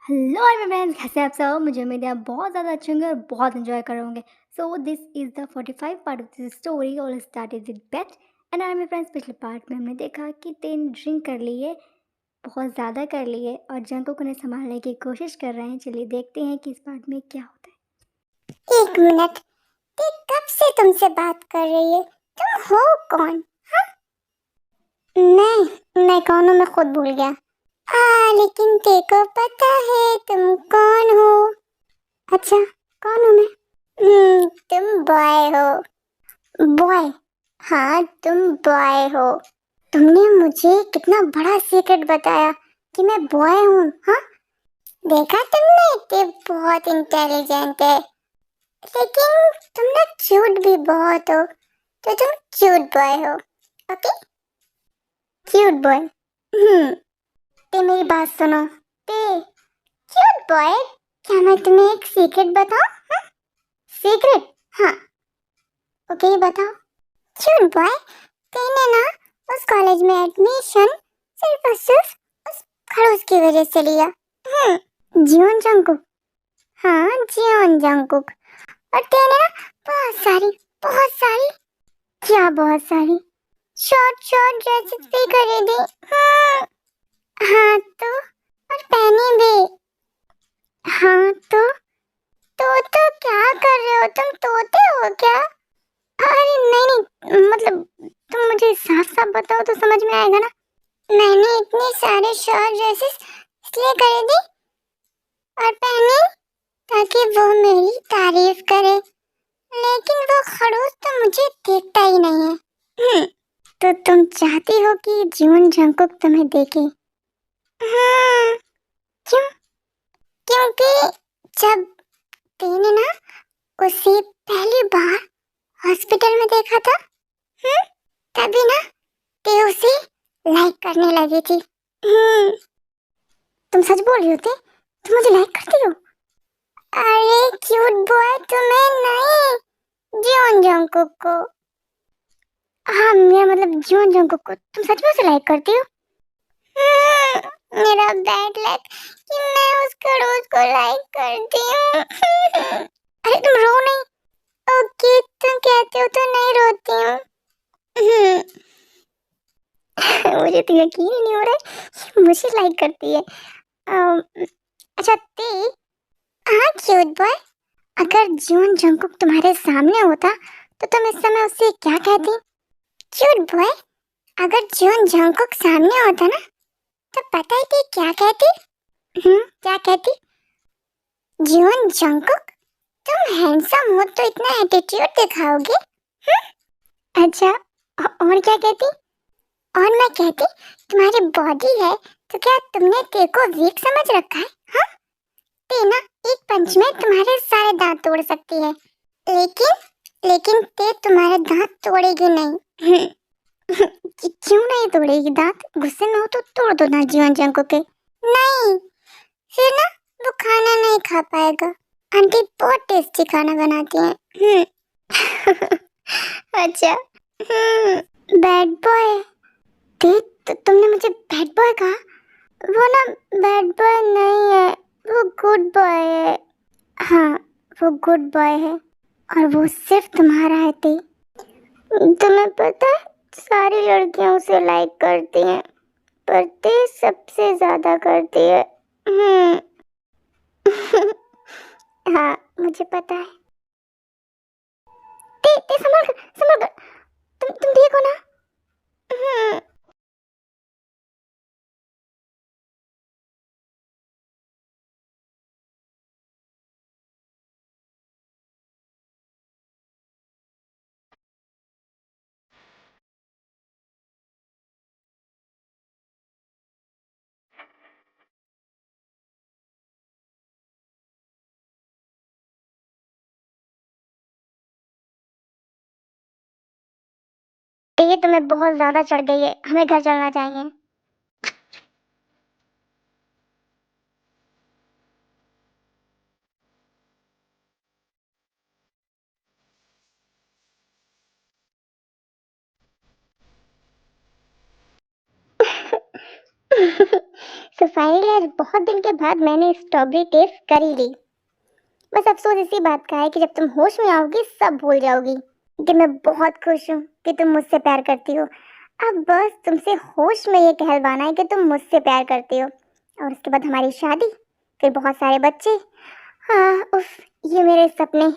Hello my friends, कैसे हैं आप सब। मुझे उम्मीद है आप बहुत ज़्यादा अच्छे होंगे और बहुत एंजॉय कर रहे होंगे। So this is the 45 part of this story. All started with bet and I my friends. पिछले पार्ट में हमने देखा कि तीन ड्रिंक कर लिए, बहुत ज़्यादा कर लिए और जंकुक उन्हें संभालने की कोशिश कर रहे हैं। चलिए देखते हैं कि इस पार्ट में क्या होता है। एक मिनट। ये कब से तुमसे बात कर रही है? तुम हो कौन? मैं कौन हूँ मैं खुद भूल गया। लेकिन तेको पता है तुम कौन हो? अच्छा, कौन हूँ मैं? तुम बॉय हो। बॉय? हाँ, तुम बॉय हो। तुमने मुझे कितना बड़ा सीक्रेट बताया कि मैं बॉय हूँ। हाँ, देखा तुमने कि बहुत इंटेलिजेंट है। लेकिन तुम ना क्यूट भी बहुत हो, तो तुम क्यूट बॉय हो। Okay, cute boy. ते मेरी बात सुनो। ते क्यूट बॉय, क्या मैं तुम्हें एक सीक्रेट बताऊं? हाँ? सीक्रेट? हाँ, ओके, बताओ। क्यूट बॉय, तेने ना उस कॉलेज में एडमिशन सिर्फ और सिर्फ उस खड़ूस की वजह से लिया। Jeon Jungkook. हाँ, जियोन जंगकुक। और तेने ना बहुत सारी, क्या बहुत सारी शॉर्ट शॉर्ट ड्रेसेस भी खरीदी। हाँ, हाँ तो, और पहनी भी। हाँ तो क्या कर रहे हो तुम? तोते हो क्या? अरे नहीं नहीं, मतलब तुम मुझे साफ साफ बताओ तो समझ में आएगा ना। मैंने इतने सारे शॉर्ट ड्रेसेस इसलिए खरीदी और पहनी ताकि वो मेरी तारीफ करे, लेकिन वो खड़ूस तो मुझे देखता ही नहीं है। तो तुम चाहती हो कि जीवन जंकुक तुम्हें देखे? हाँ, क्यों? क्योंकि जब तेने ना उसे पहली बार हॉस्पिटल में देखा था, हम्म, तभी ना ते उसे लाइक करने लगी थी। तुम सच बोल रही हो ते? तुम मुझे लाइक करती हो? अरे क्यूट बॉय, तुम्हें नहीं, जियोन जंकुक को। हाँ, मेरा मतलब जियोन जंकुक को तुम सच में उसे लाइक करती हो? मेरा बैड लक कि मैं उस खड़ूस को लाइक करती हूँ। अरे तुम रो नहीं। ओके, तुम कहते हो तो नहीं रोती हूँ। मुझे तो यकीन ही नहीं हो रहा है कि मुझे लाइक करती है। अम, अच्छा ते, हाँ क्यूट बॉय, अगर जून जंकुक तुम्हारे सामने होता तो तुम इस समय उससे क्या कहती? क्यूट बॉय, अगर जून जंकुक सामने होता ना तो पता है कि क्या कहती? क्या कहती? जून जंकुक, तुम हैंडसम हो तो इतना एटीट्यूड दिखाओगे? अच्छा, और क्या कहती? और मैं कहती, तुम्हारी बॉडी है तो क्या तुमने ते को वीक समझ रखा है? हाँ, ते ना एक पंच में तुम्हारे सारे दांत तोड़ सकती है, लेकिन लेकिन ते तुम्हारे दांत तोड़ेगी नहीं। क्यों नहीं तोड़ेगी दांत? गुस्से में हो तो तोड़ दो ना जीवन जंको के। नहीं, फिर ना वो खाना नहीं खा पाएगा। आंटी बहुत टेस्टी खाना बनाती हैं। अच्छा। Bad boy. तुमने मुझे बैड बॉय कहा? वो ना बैड बॉय नहीं है, वो गुड बॉय है। हाँ, वो गुड बॉय है और वो सिर्फ तुम्हारा है ते। तुम्हें पता है सारी लड़कियां उसे लाइक करती हैं, पर ते सबसे ज्यादा करती है। हाँ, मुझे पता है। ते संभल कर, संभल कर। तुम ठीक हो ना? ये तुम्हें बहुत ज्यादा चढ़ गई है, हमें घर चलना चाहिए। सो फाइनली आज बहुत दिन के बाद मैंने स्ट्रॉबेरी टेस्ट कर ही ली। बस अफसोस इसी बात का है कि जब तुम होश में आओगी सब भूल जाओगी कि मैं बहुत खुश हूँ कि तुम मुझसे प्यार करती हो। अब बस तुमसे होश में ये कहलवाना है कि तुम मुझसे प्यार करती हो, और उसके बाद हमारी शादी, फिर बहुत सारे बच्चे। हाँ उफ, ये मेरे सपने।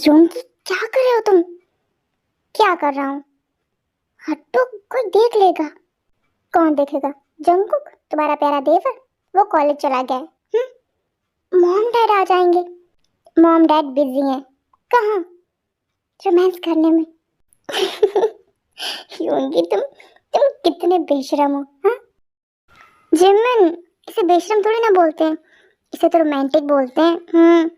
योंगी क्या कर रहे हो तुम? क्या कर रहा हूँ? हटो, कोई देख लेगा। कौन देखेगा? जंगकुक, तुम्हारा प्यारा देवर, वो कॉलेज चला गया है। मॉम डैड आ जाएंगे। मॉम डैड बिजी हैं। कहाँ? रोमांस करने में। योंगी तुम कितने बेशरम हो। हाँ जिमिन, इसे बेशरम थोड़ी ना बोलते हैं, इसे तो रोमांटिक बोलते हैं।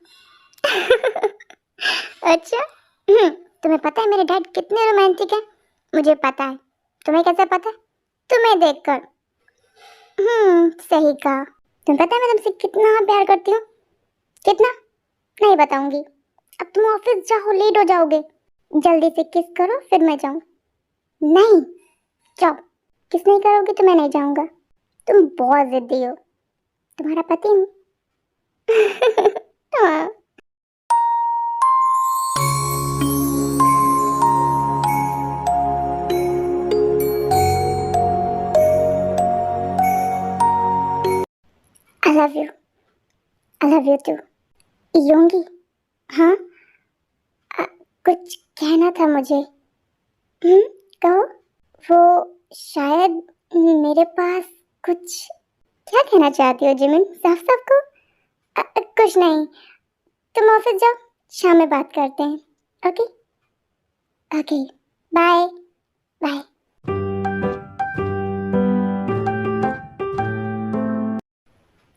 अच्छा, तुम्हें पता है मेरे डैड कितने रोमांटिक हैं? मुझे पता है। तुम्हें कैसे पता? तुम्हें देखकर। सही कहा। तुम्हें पता है मैं तुमसे कितना प्यार करती हूँ? कितना? नहीं बताऊंगी। अब तुम ऑफिस जाओ, लेट हो जाओगे। जल्दी से किस करो फिर मैं जाऊँ। नहीं, जाओ। किस नहीं करोगे तो मैं नहीं जाऊंगा। तुम बहुत जिद्दी हो। तुम्हारा पति हूँ। हाँ। I love you. I love you too. योंगी, हाँ कुछ कहना था मुझे। कहो। वो शायद मेरे पास कुछ। क्या कहना चाहती हो जिमिन? साफ साफ को। कुछ नहीं, तुम ऑफिस जाओ, शाम में बात करते हैं। Okay okay, bye bye.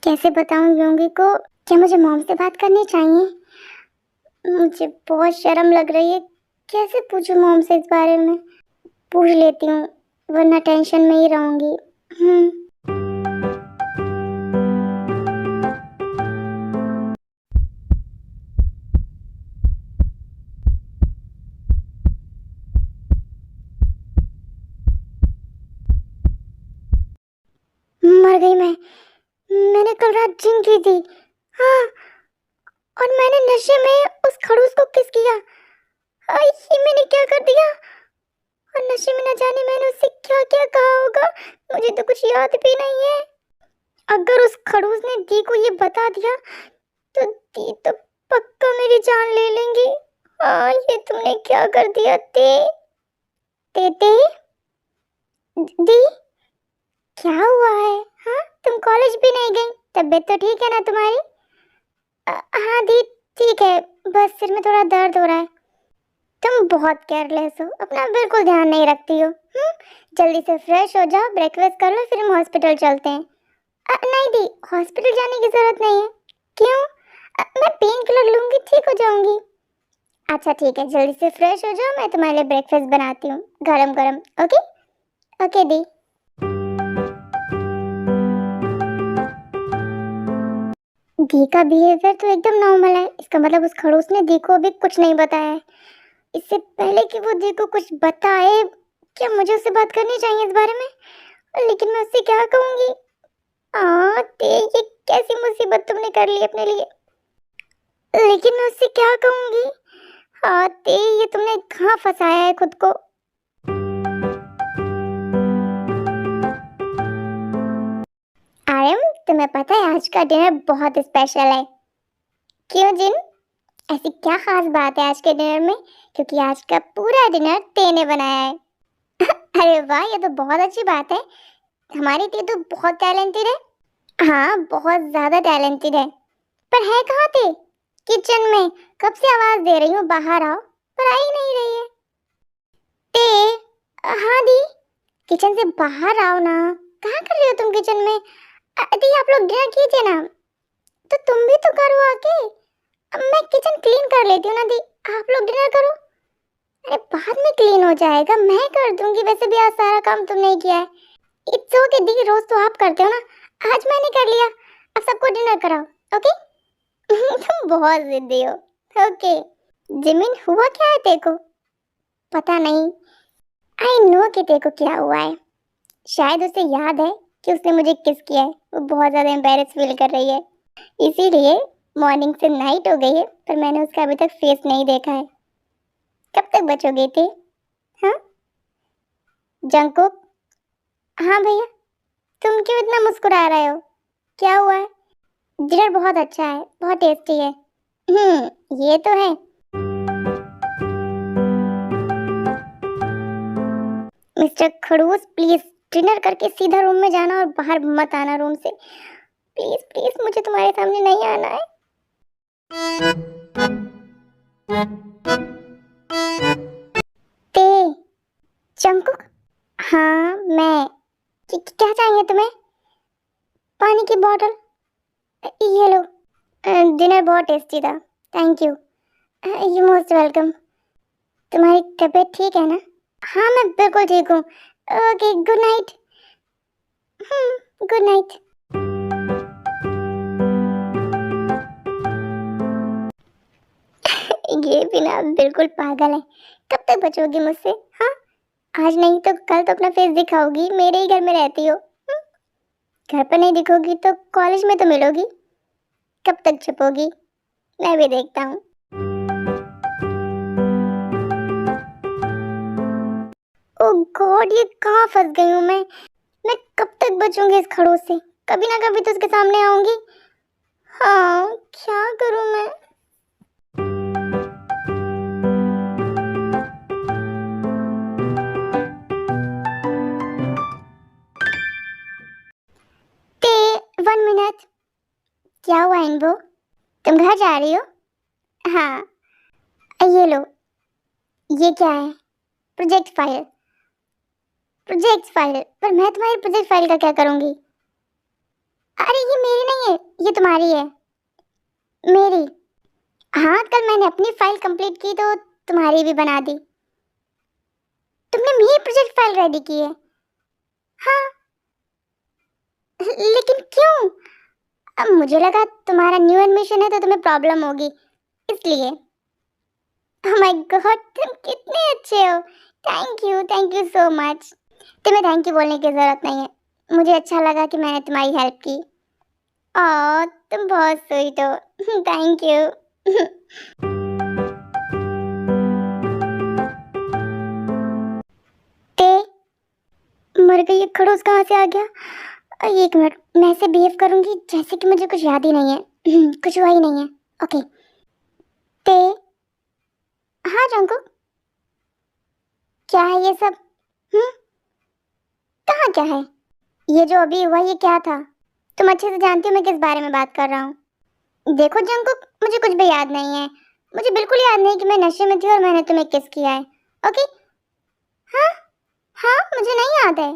कैसे बताऊं योंगी को? क्या मुझे मॉम से बात करनी चाहिए? मुझे बहुत शर्म लग रही है। कैसे पूछूं मॉम से इस बारे में? पूछ लेती हूँ, वरना टेंशन में ही रहूंगी। मर गई मैंने कल रात जिन की थी। हाँ, और मैंने नशे में उस खड़ूस को किस किया। ये मैंने क्या कर दिया? और नशे में न जाने मैंने उससे क्या क्या कहा होगा, मुझे तो कुछ याद भी नहीं है। अगर उस खड़ूस ने दी को ये बता दिया तो दी तो पक्का मेरी जान ले लेंगी। ये तुमने क्या कर दिया ते दी? क्या हुआ है? हाँ, तुम कॉलेज भी नहीं गई? तबीयत तो ठीक है ना तुम्हारी? हाँ दी, ठीक है, बस सिर में थोड़ा दर्द हो रहा है। तुम बहुत केयरलेस हो, अपना बिल्कुल ध्यान नहीं रखती हो। जल्दी से फ्रेश हो जाओ, ब्रेकफास्ट कर लो, फिर हम हॉस्पिटल चलते हैं। नहीं दी, हॉस्पिटल जाने की जरूरत नहीं है। क्यों? मैं पेन किलर लूंगी, ठीक हो जाऊंगी। अच्छा ठीक है, जल्दी से फ्रेश हो जाओ, मैं तुम्हारे लिए ब्रेकफास्ट बनाती हूँ गरम गरम। ओके ओके दी। दी का बिहेवियर तो एकदम नॉर्मल है, इसका मतलब उस खड़ूस ने दी को अभी कुछ नहीं बताया है। इससे पहले कि वो दी को कुछ बताए, क्या मुझे उससे बात करनी चाहिए इस बारे में? लेकिन मैं उससे क्या कहूँगी? ये कैसी मुसीबत तुमने कर ली अपने लिए। लेकिन मैं उससे क्या कहूँगी? ये तुमने कहाँ फंसाया है खुद को? आर्यम, तुम्हें पता है आज का डिनर बहुत स्पेशल है। क्यों जिन? ऐसी क्या खास बात है आज के डिनर में? क्योंकि आज का पूरा डिनर ते ने बनाया है। अरे वाह, ये तो बहुत अच्छी बात है। हमारी ते तो बहुत टैलेंटेड है। हाँ, बहुत ज्यादा टैलेंटेड है। पर है कहाँ थे? किचन में। कब से आवाज दे रही हूँ बाहर आओ, पर आ ही नहीं रही है। ते, हाँ दी, किचन से बाहर आओ ना। कहाँ कर रही हो तुम किचन में? दी आप लोग डिनर कीजिए ना। तो तुम भी तो करो आके। अब मैं किचन क्लीन कर लेती हूँ ना दी, आप लोग डिनर करो। अरे बाद में क्लीन हो जाएगा, मैं कर दूंगी, वैसे भी आज सारा काम तुमने ही किया है। इट्स ओके दी, रोज तो आप करते हो ना, आज मैंने कर लिया। अब सबको डिनर कराओ, ओके? तुम बहुत जिद्दी हो। ओके जिमिन, हुआ क्या है तेको? पता नहीं, आई नो कि तेको क्या हुआ है। शायद उसे याद है कि उसने मुझे किस किया है, वो बहुत ज्यादा एम्बैरेस फील कर रही है, इसीलिए मॉर्निंग से नाइट हो गई है पर मैंने उसका अभी तक फेस नहीं देखा है। कब तक बचोगे थे? हाँ जंकुक? हाँ भैया। तुम क्यों इतना मुस्कुरा रहे हो, क्या हुआ है? डिनर बहुत अच्छा है, बहुत टेस्टी है। ये तो है। मिस्टर खड़ूस प्लीज डिनर करके सीधा रूम में जाना और बाहर मत आना रूम से। प्लीज प्लीज, मुझे तुम्हारे सामने नहीं आना है। ते जंकुक? हाँ मैं। क्या चाहिए तुम्हें? पानी की बोतल? ये लो। डिनर बहुत टेस्टी था, thank you. You most welcome. तुम्हारी तबीयत ठीक है ना? हाँ मैं बिल्कुल ठीक हूँ। Okay good night. Good night. ये भी ना बिल्कुल पागल है। कब तक बचोगी मुझसे? हाँ आज नहीं तो कल तो अपना फेस दिखाओगी, मेरे ही घर में रहती हो। घर पर नहीं दिखोगी तो कॉलेज में तो मिलोगी। कब तक छुपोगी, मैं भी देखता हूँ। ओ गॉड, ये कहाँ फंस गई हूँ मैं कब तक बचूंगी इस खड़ूस से? कभी ना कभी तो उसके सामने आऊंगी। हाँ क्या करूँ मैं? ते 1 मिनट। क्या हुआ इनको? तुम घर जा रही हो? हाँ ये लो। ये क्या है? Project file. Project file? पर मैं तुम्हारी प्रोजेक्ट फाइल का क्या करूंगी? अरे ये मेरी नहीं है, ये तुम्हारी है। मेरी? हाँ कल मैंने अपनी फाइल कंप्लीट की तो तुम्हारी भी बना दी। तुमने मेरी प्रोजेक्ट फाइल रेडी की है? हाँ लेकिन क्यों? अब मुझे लगा तुम्हारा न्यू एडमिशन है तो तुम्हें प्रॉब्लम होगी, इसलिए। ओह माय गॉड, तुम कितने अच्छे हो। Thank you so much. तुम्हें थैंक यू बोलने की जरूरत नहीं है, मुझे अच्छा लगा कि मैंने तुम्हारी हेल्प की। ओह तुम बहुत स्वीट हो। Thank you. ते मर गई, ये खड़ूस कहाँ से आ गया? एक मिनट, मैं ऐसे बिहेव करूंगी जैसे कि मुझे कुछ याद ही नहीं है। कुछ हुआ ही नहीं है। ओके ते। हाँ जंकु, क्या है ये सब? हम्म कहाँ क्या है? ये जो अभी हुआ ये क्या था? तुम अच्छे से जानती हो मैं किस बारे में बात कर रहा हूँ। देखो जंकुक, मुझे कुछ भी याद नहीं है। मुझे बिल्कुल याद नहीं कि मैं नशे में थी और मैंने तुम्हें किस किया है। ओके? हाँ हाँ मुझे नहीं याद है।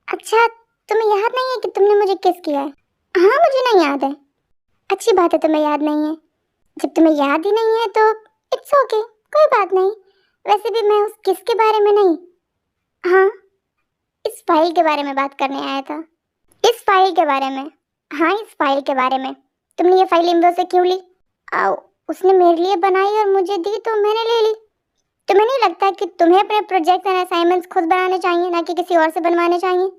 अच्छा तुम्हें याद नहीं है कि तुमने मुझे किस किया है? हाँ मुझे नहीं याद है। अच्छी बात है तुम्हें याद नहीं है। जब तुम्हें याद ही नहीं है तो इट्स ओके, कोई बात नहीं। वैसे भी मैं उस किस के बारे में नहीं, हाँ इस फाइल के बारे में बात करने आया था। इस फाइल के बारे में? हाँ इस फाइल के बारे में। तुमने ये फाइल इमरो से क्यों ली? आओ, उसने मेरे लिए बनाई और मुझे दी तो मैंने ले ली। तुम्हें नहीं लगता कि तुम्हें अपने प्रोजेक्ट एंड असाइनमेंट्स खुद बनाने चाहिए, ना कि किसी और से बनवाने चाहिए?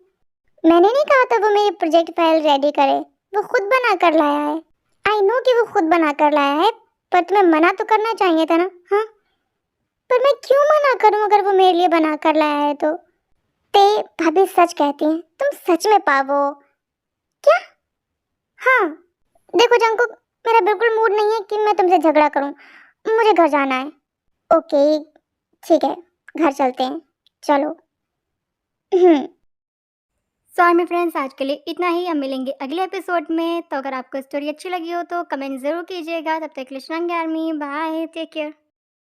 मैंने नहीं कहा था वो मेरी प्रोजेक्ट फाइल रेडी करे, वो खुद बना कर लाया है। आई नो कि वो खुद बना कर लाया है, पर तुम्हें मना तो करना चाहिए था ना? हाँ पर मैं क्यों मना करूं अगर वो मेरे लिए बना कर लाया है तो? ते भाभी सच कहती हैं, तुम सच में पावो हो। क्या? हाँ देखो जंकुक, मेरा बिल्कुल मूड नहीं है कि मैं तुमसे झगड़ा करूं, मुझे घर जाना है। ओके ठीक है, घर चलते हैं, चलो। हम्म सो आई मेरे फ्रेंड्स, आज के लिए इतना ही। हम मिलेंगे अगले एपिसोड में। तो अगर आपको स्टोरी अच्छी लगी हो तो कमेंट ज़रूर कीजिएगा। तब तक के लिए आर्मी, बाय, टेक केयर।